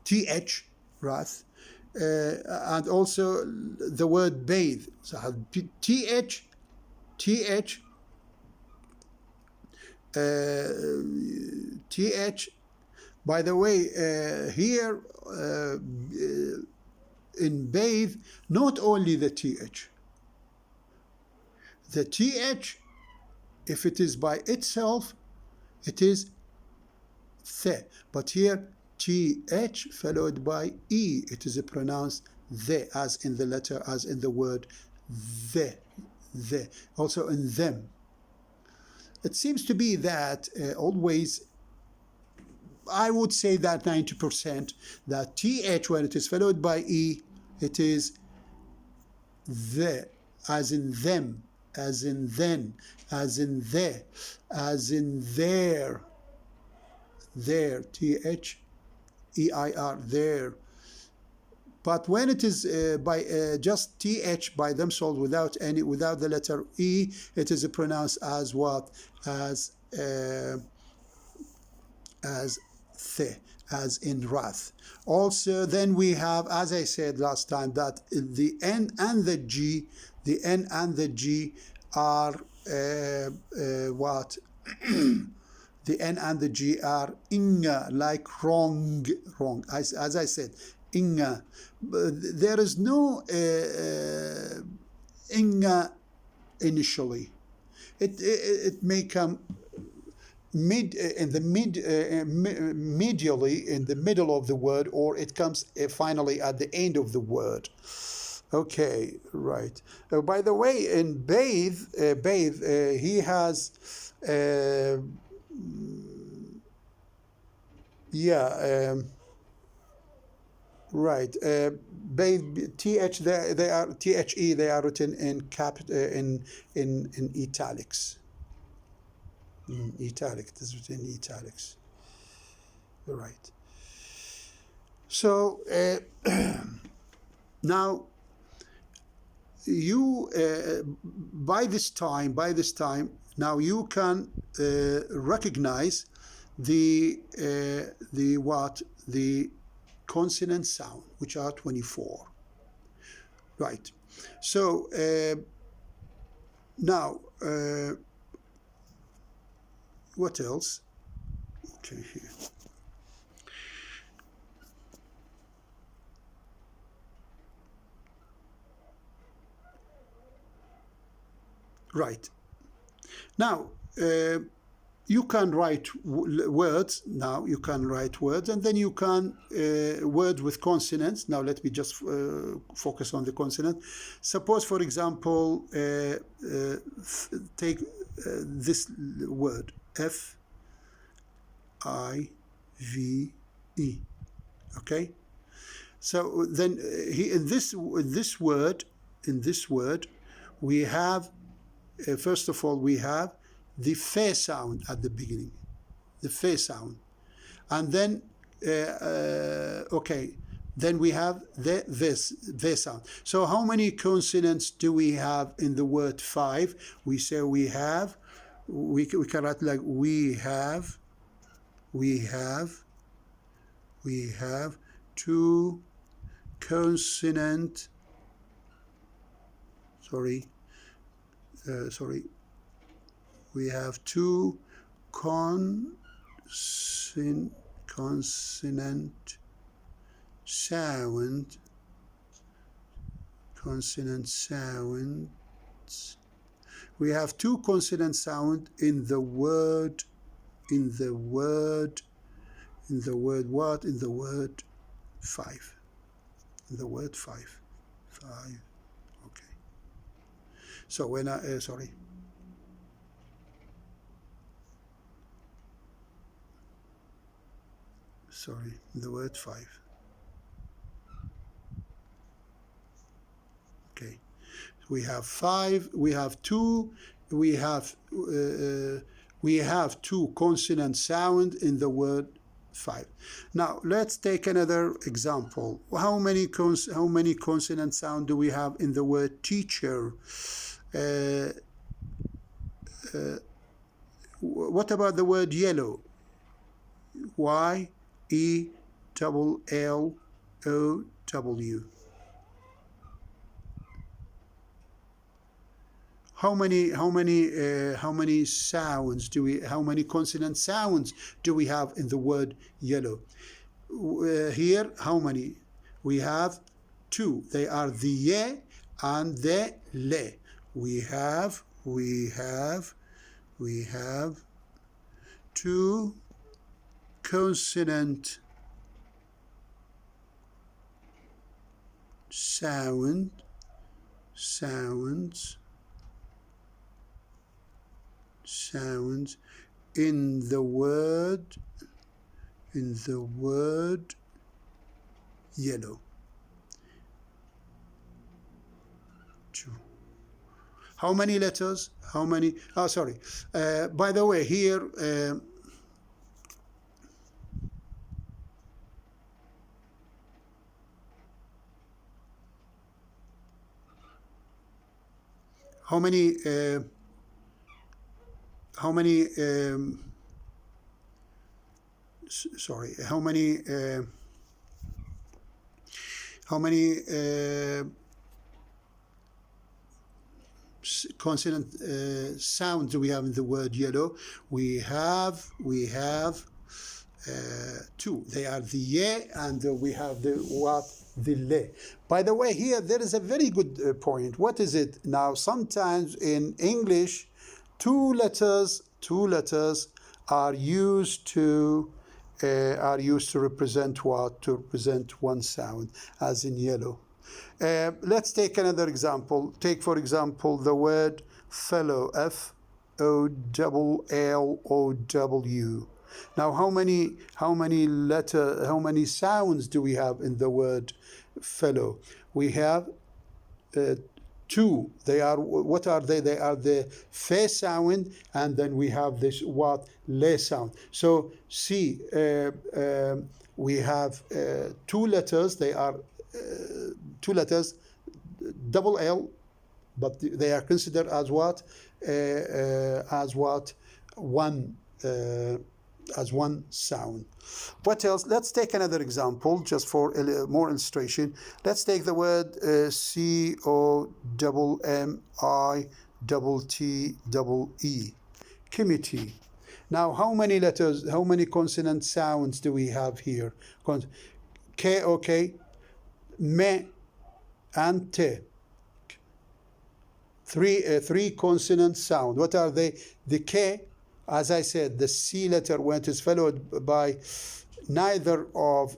TH, wrath, and also the word bathe. So TH, TH, TH. By the way, here in bathe, not only the TH. The TH, if it is by itself, it is the. But here, TH followed by E, it is pronounced the, as in the letter, as in the word the. Also in them. It seems to be that always, I would say that 90%, that TH, when it is followed by E, it is the, as in them, as in then, as in the, as in their, TH, EIR, there. But when it is by just TH by themselves, without the letter E, it is pronounced as what? As the, as in wrath. Also, then we have, as I said last time, that the N and the G, are what? The N and the G are inga, like wrong. As I said, inga. There is no inga initially. It may come medially in the middle of the word, or it comes finally at the end of the word. Okay, right. By the way, in bathe, he has right. Bathe, th, they are the, they are written in in italics. Italic, it is written in italics. Right. So now you by this time now you can recognize the consonant sound, which are 24. Right. So now what else? Okay, here. Right. Now, you can write words. Now you can write words, and then you can words with consonants. Now let me just focus on the consonant. Suppose, for example, take this word, F-I-V-E. Okay. So then, in this word, we have first of all we have the fe sound at the beginning, the fe sound, and then okay, then we have the sound. So how many consonants do we have in the word 5? We say we can write like we have 2 consonant, we have 2 consonant sounds. We have 2 consonant sound in the word what? In the word 5. In the word 5. Okay. So when I the word 5. Okay, we have 5, we have 2, we have 2 consonant sound in the word 5. Now let's take another example. How many consonant sound do we have in the word teacher? What about the word yellow? Y, E, double L, O, W. How many sounds do we? How many consonant sounds do we have in the word yellow? Here, how many? We have 2. They are the ye and the le. We have 2 consonant sounds in the word yellow. 2. How many letters? How many? Oh, sorry. By the way, here how many sorry, how many consonant sounds do we have in the word yellow? We have 2. They are the ye and we have the what? The le. By the way, here there is a very good point. What is it now? Sometimes in English, two letters are used to represent what? To represent one sound, as in yellow. Let's take another example. Take, for example, the word fellow, F-O-L-L-O-W. Now, how many sounds do we have in the word fellow? We have 2. They are, what are they? They are the fe sound, and then we have this what? Le sound. So see, we have 2 letters. They are 2 letters, double L, but they are considered as what? As one sound. What else? Let's take another example just for more illustration. Let's take the word C-O-M-M-I-T-T-E, committee. Now, how many consonant sounds do we have here? K, okay, me, and te. 3 consonant sound. What are they? The K, as I said, the C letter, when it is followed by neither of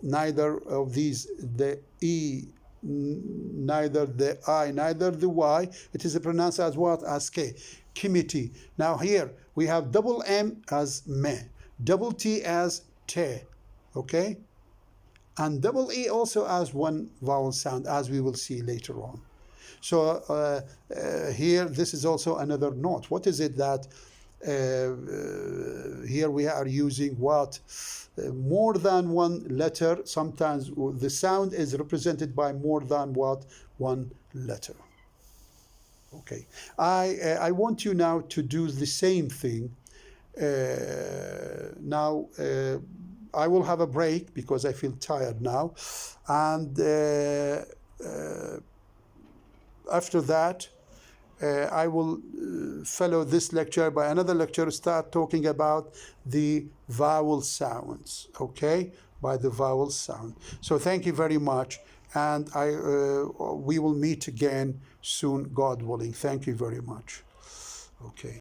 these, the E, neither the I, neither the Y, it is pronounced as what? As K. Committee. Now here we have double M as me, double T as te, okay? And double E also as one vowel sound, as we will see later on. So here, this is also another note. What is it that here we are using what? More than one letter. Sometimes the sound is represented by more than what? One letter. Okay. I want you now to do the same thing. Now, I will have a break because I feel tired now. And after that, I will follow this lecture by another lecture, start talking about the vowel sounds, okay? By the vowel sound. So thank you very much, and we will meet again soon, God willing. Thank you very much. Okay.